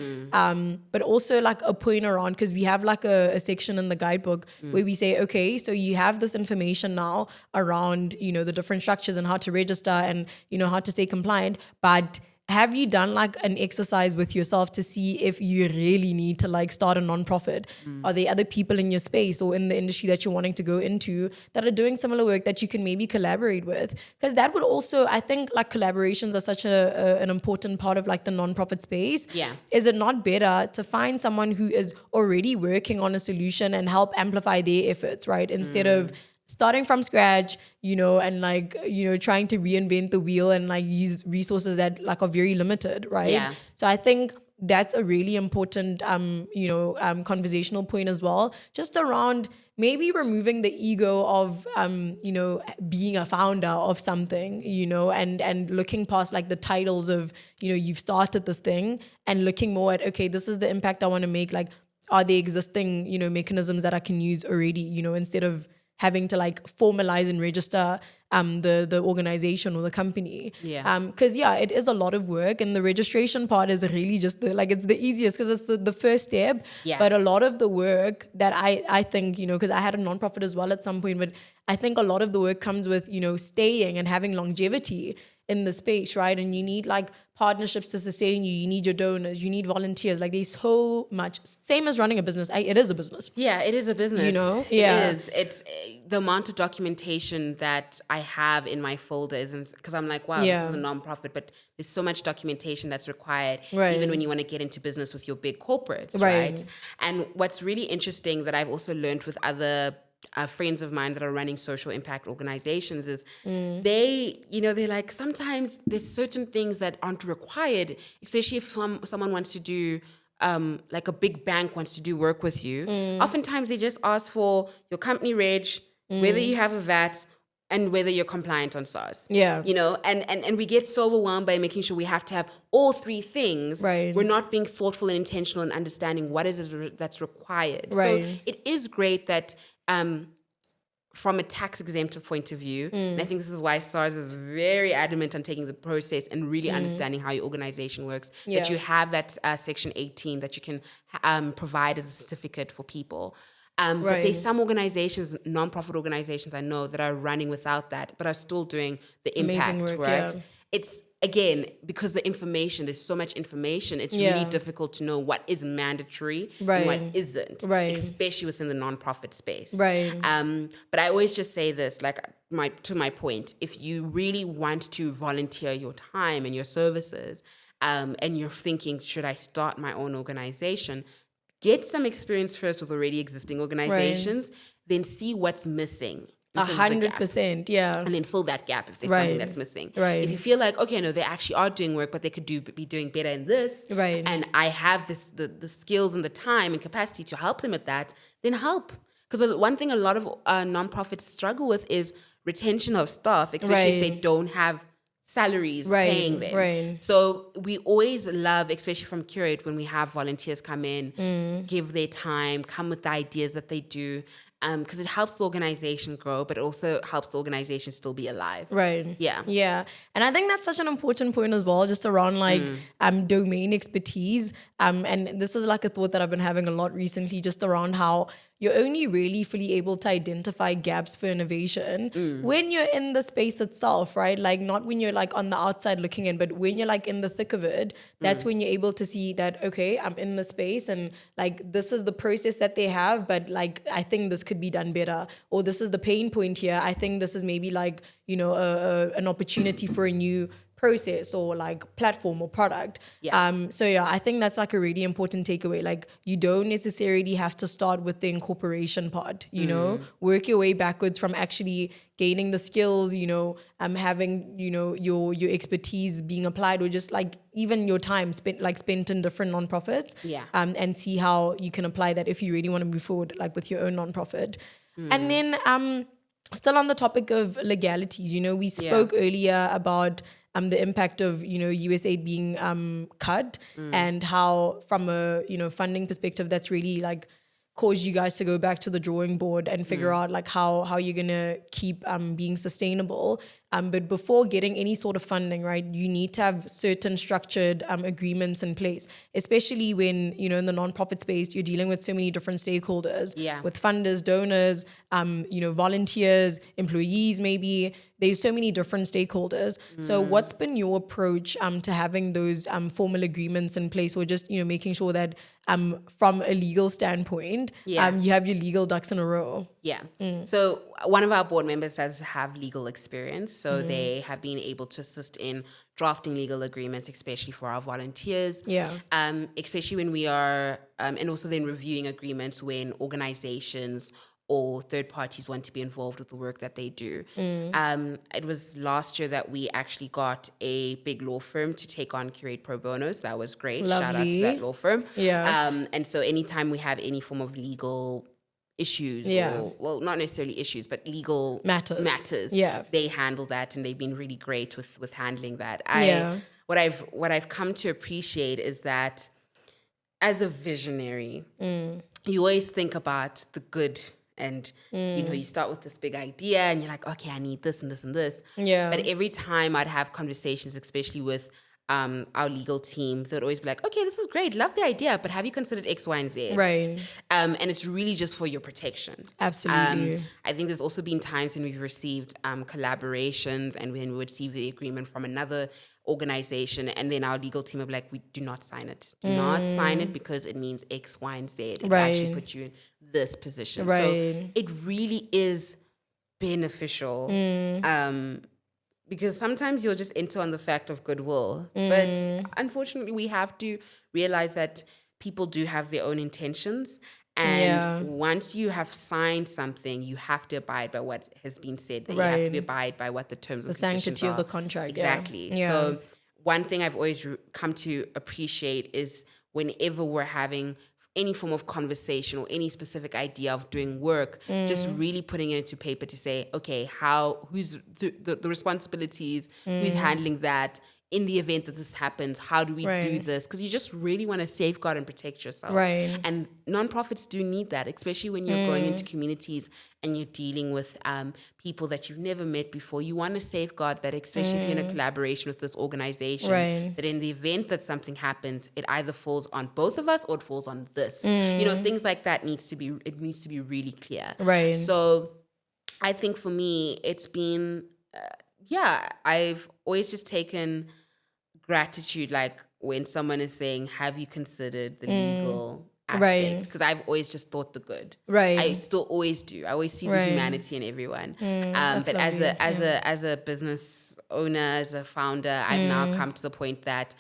Speaker 2: but also like a point around, because we have like a section in the guidebook where we say, okay, so you have this information now around, the different structures and how to register and, how to stay compliant, but have you done like an exercise with yourself to see if you really need to like start a nonprofit? Are there other people in your space or in the industry that you're wanting to go into that are doing similar work that you can maybe collaborate with? Because that would also, I think, like, collaborations are such an important part of like the nonprofit space. Is it not better to find someone who is already working on a solution and help amplify their efforts, right? Instead of starting from scratch, and like, trying to reinvent the wheel and like use resources that like are very limited, right? So I think that's a really important, conversational point as well, just around maybe removing the ego of, being a founder of something, and looking past like the titles of, you've started this thing, and looking more at, okay, this is the impact I want to make. Like, are there existing, mechanisms that I can use already, instead of having to like formalize and register the organization or the company. Because it is a lot of work, and the registration part is really just it's the easiest because it's the first step. But a lot of the work that I think, because I had a nonprofit as well at some point, but I think a lot of the work comes with, staying and having longevity in the space, right? And you need like partnerships to sustain you. You need your donors. You need volunteers. Like, there's so much. Same as running a business. It is a business.
Speaker 1: Yeah, it is a business. It is. It's the amount of documentation that I have in my folders, and because I'm like, wow, this is a nonprofit, but there's so much documentation that's required, even when you want to get into business with your big corporates, right? And what's really interesting that I've also learned with other friends of mine that are running social impact organizations is they're like, sometimes there's certain things that aren't required, especially if someone wants to do like a big bank wants to do work with you. Oftentimes they just ask for your company reg, whether you have a VAT, and whether you're compliant on SARS.
Speaker 2: Yeah.
Speaker 1: You know, and we get so overwhelmed by making sure we have to have all three things.
Speaker 2: Right.
Speaker 1: We're not being thoughtful and intentional and understanding what is it that's required.
Speaker 2: Right.
Speaker 1: So it is great that from a tax exemptive point of view, and I think this is why SARS is very adamant on taking the process and really understanding how your organization works, that you have that Section 18 that you can provide as a certificate for people. But there's some organizations, non-profit organizations I know that are running without that, but are still doing the impact
Speaker 2: work,
Speaker 1: work.
Speaker 2: yeah.
Speaker 1: It's, again, because there's so much information, it's really difficult to know what is mandatory and what isn't, especially within the non-profit space.
Speaker 2: Right.
Speaker 1: But I always just say this, like to my point, if you really want to volunteer your time and your services, and you're thinking, should I start my own organization? Get some experience first with already existing organizations, then see what's missing.
Speaker 2: 100%, yeah.
Speaker 1: And then fill that gap if there's something that's missing.
Speaker 2: Right.
Speaker 1: If you feel like, okay, no, they actually are doing work, but they could be doing better in this, and I have the skills and the time and capacity to help them with that, then help. Because one thing a lot of nonprofits struggle with is retention of staff, especially if they don't have salaries paying them.
Speaker 2: Right.
Speaker 1: So we always love, especially from Qrate, when we have volunteers come in, give their time, come with the ideas that they do, because it helps the organization grow, but it also helps the organization still be alive.
Speaker 2: Right.
Speaker 1: Yeah.
Speaker 2: Yeah. And I think that's such an important point as well, just around like domain expertise. And this is like a thought that I've been having a lot recently, just around how you're only really fully able to identify gaps for innovation when you're in the space itself, right? Like not when you're like on the outside looking in, but when you're like in the thick of it, that's when you're able to see that, okay, I'm in the space and like this is the process that they have, but like I think this could be done better, or this is the pain point here. I think this is maybe like, you know, an opportunity for a new process or like platform or product. So yeah, I think that's like a really important takeaway. Like you don't necessarily have to start with the incorporation part, you know, work your way backwards from actually gaining the skills, you know, having, you know, your expertise being applied, or just like even your time spent in different nonprofits. And see how you can apply that if you really want to move forward, like with your own nonprofit. And then still on the topic of legalities, you know, we spoke earlier about the impact of, you know, USAID being cut, and how from a, you know, funding perspective, that's really like caused you guys to go back to the drawing board and figure out like how you're gonna keep being sustainable. But before getting any sort of funding, right, you need to have certain structured agreements in place, especially when, you know, in the nonprofit space, you're dealing with so many different stakeholders, with funders, donors, you know, volunteers, employees, maybe. There's so many different stakeholders. So what's been your approach to having those formal agreements in place, or just, you know, making sure that from a legal standpoint, you have your legal ducks in a row?
Speaker 1: So one of our board members does have legal experience. So they have been able to assist in drafting legal agreements, especially for our volunteers. Especially when we are, and also then reviewing agreements when organizations or third parties want to be involved with the work that they do. It was last year that we actually got a big law firm to take on Qrate pro bono. So that was great.
Speaker 2: Lovely.
Speaker 1: Shout out to that law firm.
Speaker 2: Yeah.
Speaker 1: And so anytime we have any form of legal issues, or, well, not necessarily issues, but legal matters, they handle that, and they've been really great with handling that. What I've come to appreciate is that as a visionary, you always think about the good. And, you know, you start with this big idea and you're like, okay, I need this and this and this. But every time I'd have conversations, especially with our legal team, they'd always be like, okay, this is great. Love the idea, but have you considered X, Y, and Z?
Speaker 2: Right.
Speaker 1: And it's really just for your protection.
Speaker 2: Absolutely.
Speaker 1: I think there's also been times when we've received collaborations and when we would receive the agreement from another organization, and then our legal team would be like, we do not sign it. Do not sign it because it means X, Y, and Z. It actually puts you in this position. So it really is beneficial. Because sometimes you'll just enter on the fact of goodwill. But unfortunately, we have to realize that people do have their own intentions. And once you have signed something, you have to abide by what has been said. That you have to abide by what the terms and conditions are. The
Speaker 2: sanctity of the contract.
Speaker 1: Exactly. So one thing I've always come to appreciate is whenever we're having any form of conversation or any specific idea of doing work, just really putting it into paper to say, okay, who's the responsibilities, who's handling that. In the event that this happens, how do we do this? Because you just really want to safeguard and protect yourself.
Speaker 2: Right.
Speaker 1: And nonprofits do need that, especially when you're going into communities and you're dealing with people that you've never met before. You want to safeguard that, especially if you're in a collaboration with this organization, that in the event that something happens, it either falls on both of us or it falls on this. You know, things like that needs to be really clear.
Speaker 2: Right.
Speaker 1: So I think for me, it's been, I've always just taken gratitude, like when someone is saying, have you considered the legal aspect? Because I've always just thought the good. I still always do. I always see the humanity in everyone. But as a business owner, as a founder, I've now come to the point that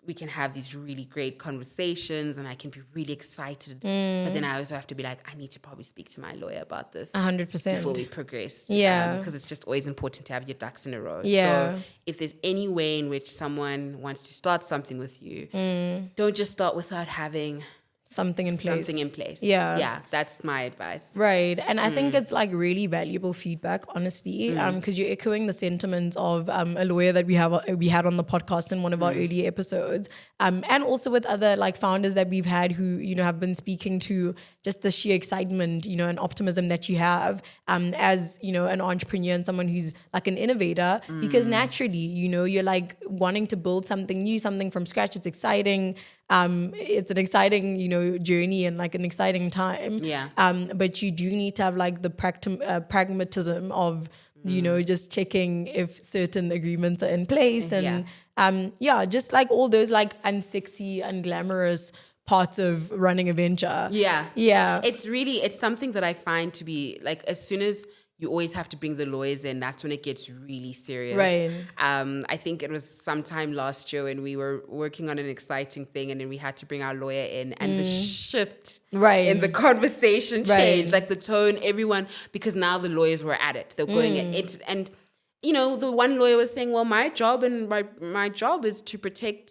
Speaker 1: we can have these really great conversations and I can be really excited. But then I also have to be like, I need to probably speak to my lawyer about this
Speaker 2: 100%
Speaker 1: before we progress.
Speaker 2: Yeah.
Speaker 1: Because it's just always important to have your ducks in a row.
Speaker 2: Yeah.
Speaker 1: So if there's any way in which someone wants to start something with you, don't just start without having
Speaker 2: something in place.
Speaker 1: Yeah, that's my advice.
Speaker 2: Right. And I think it's like really valuable feedback, honestly, because you're echoing the sentiments of a lawyer that we had on the podcast in one of our earlier episodes, and also with other like founders that we've had who, you know, have been speaking to just the sheer excitement, you know, and optimism that you have as, you know, an entrepreneur and someone who's like an innovator, because naturally, you know, you're like wanting to build something new, something from scratch. It's exciting. It's an exciting, you know, journey and like an exciting time. Yeah. But you do need to have like the pragmatism of, you know, just checking if certain agreements are in place and just like all those like unsexy, unglamorous parts of running a venture. Yeah.
Speaker 1: It's something that I find to be like, as soon as you always have to bring the lawyers in, that's when it gets really serious.
Speaker 2: Right.
Speaker 1: I think it was sometime last year when we were working on an exciting thing and then we had to bring our lawyer in and the shift in the conversation changed, like the tone, everyone, because now the lawyers were at it. They're going at it. And, you know, the one lawyer was saying, well, my job is to protect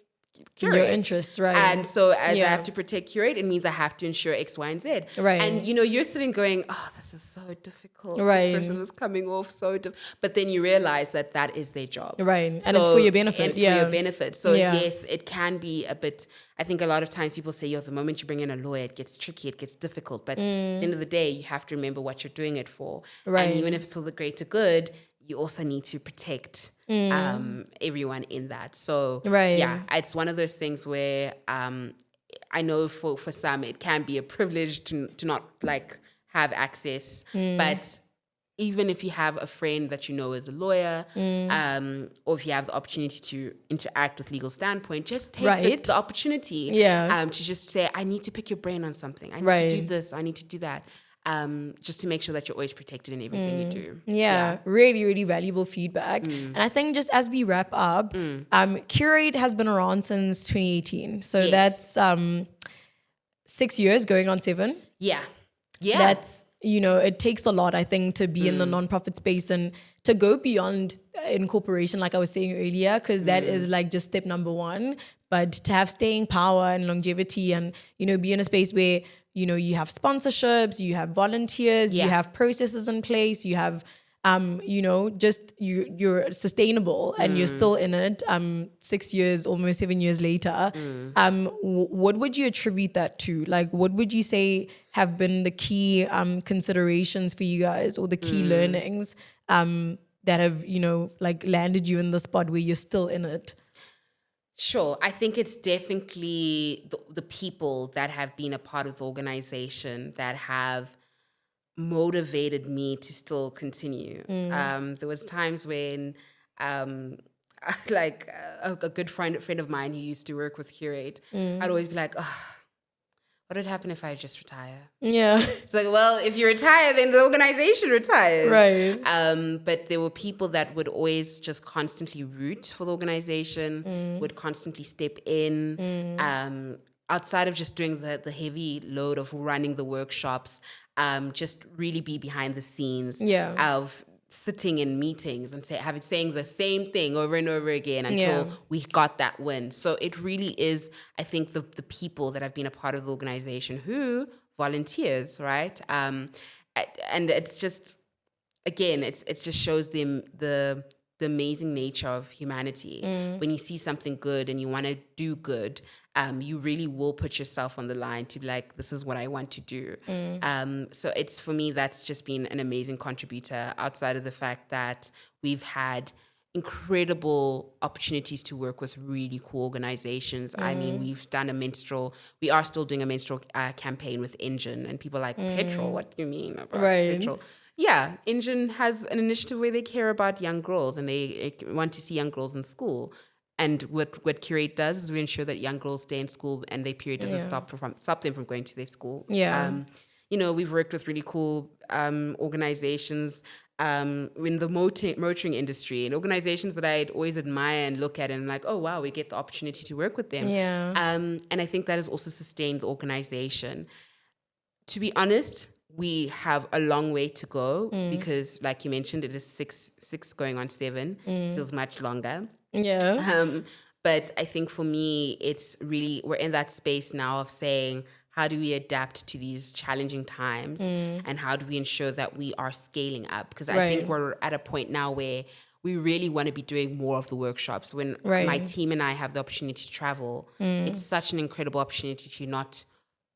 Speaker 1: Qrate.
Speaker 2: Your interests, right.
Speaker 1: And so as I have to protect Qrate, it means I have to ensure X, Y, and Z.
Speaker 2: Right.
Speaker 1: And, you know, you're sitting going, oh, this is so difficult. Right. This person is coming off so difficult. But then you realize that is their job.
Speaker 2: Right. And it's for your benefit.
Speaker 1: It's for your benefit. So yes, it can be a bit, I think a lot of times people say, the moment you bring in a lawyer, it gets tricky, it gets difficult. But at the end of the day, you have to remember what you're doing it for. Right. And even if it's for the greater good, you also need to protect everyone in that. So it's one of those things where I know for some it can be a privilege to not like have access, but even if you have a friend that you know is a lawyer, or if you have the opportunity to interact with Legal Standpoint, just take the opportunity to just say, I need to pick your brain on something. I need to do this. I need to do that. Just to make sure that you're always protected in everything you do.
Speaker 2: Yeah, really, really valuable feedback. And I think just as we wrap up, Qrate has been around since 2018. So that's 6 years going on 7. Yeah. That's, you know, it takes a lot, I think, to be in the nonprofit space and to go beyond incorporation, like I was saying earlier, because that is like just step number 1. But to have staying power and longevity and, you know, be in a space where, you know, you have sponsorships, you have volunteers, you have processes in place, you have, you know, just you're sustainable and you're still in it 6 years, almost 7 years later. What would you attribute that to? Like, what would you say have been the key considerations for you guys or the key learnings that have, you know, like landed you in the spot where you're still in it?
Speaker 1: Sure. I think it's definitely the people that have been a part of the organization that have motivated me to still continue. There was times when like a good friend of mine who used to work with Qrate, I'd always be like, oh, what would happen if I just retire? Yeah. It's like, well, if you retire, then the organization retires. Right. But there were people that would always just constantly root for the organization, would constantly step in. Outside of just doing the heavy load of running the workshops, just really be behind the scenes of sitting in meetings and saying the same thing over and over again until we got that win. So it really is, I think, the people that have been a part of the organization who volunteers, right? And it's just, again, it just shows the amazing nature of humanity. When you see something good and you want to do good, you really will put yourself on the line to be like, this is what I want to do. So it's, for me, that's just been an amazing contributor, outside of the fact that we've had incredible opportunities to work with really cool organizations. I mean, we've done we are still doing a menstrual campaign with Engine, and people are like, petrol, what do you mean about petrol? Yeah, Engine has an initiative where they care about young girls and they want to see young girls in school. And what Qrate does is we ensure that young girls stay in school and their period doesn't stop them from going to their school. We've worked with really cool organizations in the motoring industry, and organizations that I'd always admire and look at and like, oh wow, we get the opportunity to work with them. And I think that has also sustained the organization. To be honest, we have a long way to go because, like you mentioned, it is six going on 7. Feels much longer. But I think for me, it's really, we're in that space now of saying, how do we adapt to these challenging times, and how do we ensure that we are scaling up? Because I think we're at a point now where we really want to be doing more of the workshops. When my team and I have the opportunity to travel, it's such an incredible opportunity to not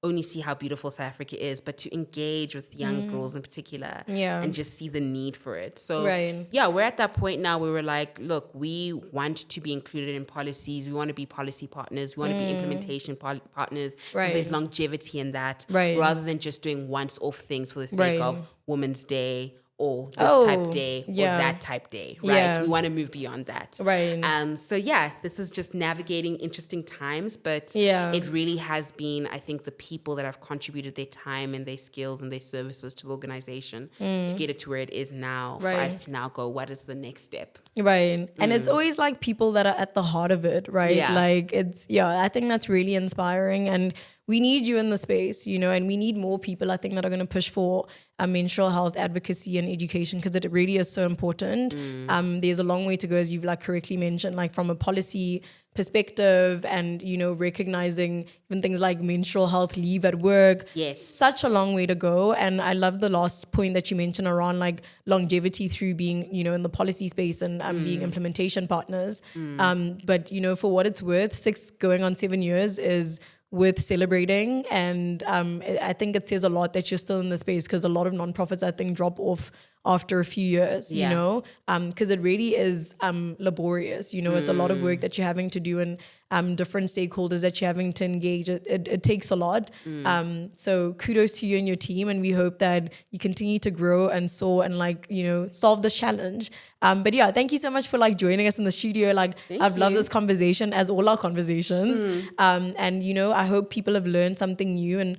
Speaker 1: only see how beautiful South Africa is, but to engage with young girls in particular and just see the need for it. So we're at that point now where we're like, look, we want to be included in policies. We want to be policy partners. We want to be implementation partners. Because there's longevity in that, rather than just doing once-off things for the sake of Women's Day or this type day or that type day, right? We want to move beyond that. So this is just navigating interesting times, but it really has been, I think, the people that have contributed their time and their skills and their services to the organization to get it to where it is now, for us to now go, what is the next step?
Speaker 2: And it's always like people that are at the heart of it, right? Like it's, I think that's really inspiring, and we need you in the space, and we need more people, I think, that are going to push for menstrual health advocacy and education, because it really is so important. There's a long way to go, as you've like correctly mentioned, like from a policy perspective and, recognizing even things like menstrual health leave at work. Such a long way to go. And I love the last point that you mentioned around like longevity through being, in the policy space and being implementation partners. But, for what it's worth, 6 going on 7 years is worth celebrating, and I think it says a lot that you're still in the space, because a lot of nonprofits, I think, drop off after a few years, because it really is laborious. It's a lot of work that you're having to do, and different stakeholders that you're having to engage. It takes a lot. So kudos to you and your team, and we hope that you continue to grow and soar and solve this challenge. But thank you so much for joining us in the studio. I've loved this conversation, as all our conversations. And I hope people have learned something new, and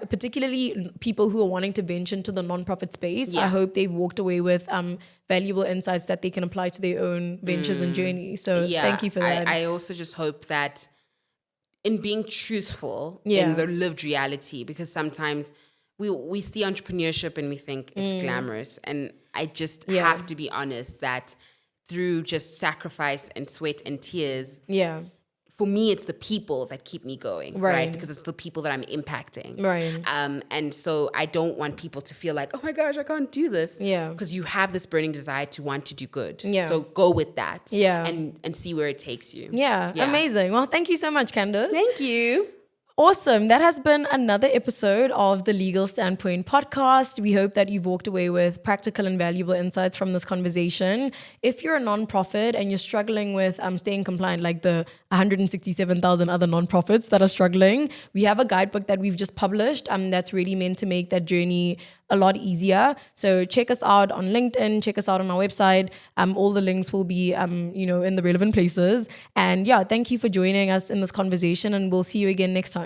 Speaker 2: particularly people who are wanting to venture into the nonprofit space. I hope they've walked away with valuable insights that they can apply to their own ventures and journey. So thank you for that.
Speaker 1: I also just hope that in being truthful in the lived reality, because sometimes we see entrepreneurship and we think it's glamorous. And I just have to be honest that through just sacrifice and sweat and tears, for me, it's the people that keep me going, right? Because it's the people that I'm impacting. And so I don't want people to feel like, oh my gosh, I can't do this. Because you have this burning desire to want to do good. So go with that and see where it takes you.
Speaker 2: Amazing. Well, thank you so much, Candice.
Speaker 1: Thank you.
Speaker 2: Awesome. That has been another episode of the Legal Standpoint podcast. We hope that you've walked away with practical and valuable insights from this conversation. If you're a nonprofit and you're struggling with staying compliant, like the 167,000 other nonprofits that are struggling, we have a guidebook that we've just published that's really meant to make that journey a lot easier. So check us out on LinkedIn, check us out on our website. All the links will be, in the relevant places. And thank you for joining us in this conversation, and we'll see you again next time.